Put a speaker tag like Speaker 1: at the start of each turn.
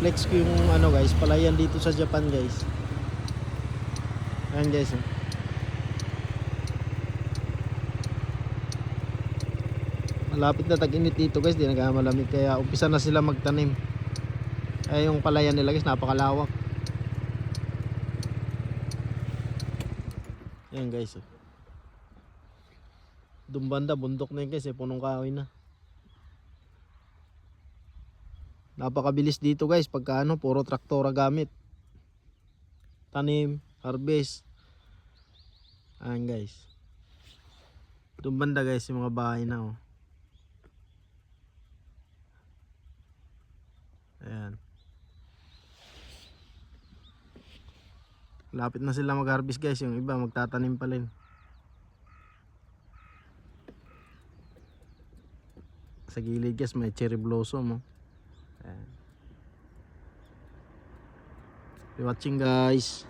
Speaker 1: Flex ko yung ano guys, palayan dito sa Japan guys. Ayan guys. Malapit na tag-init dito guys, di nagmamalamig kaya umpisa na sila magtanim. Ay yung palayan nila guys, napakalawak. Ayan guys. Doon banda, bundok na yun guys, punong kahoy na. Napakabilis dito guys, pagka ano, puro traktora gamit. Tanim, harvest. Ayan guys. Doon banda guys, yung mga bahay na oh. Ayan. Lapit na sila mag-harvest guys, yung iba magtatanim pa rin. Sa gilid guys may cherry blossom oh. Ayan. Watching guys.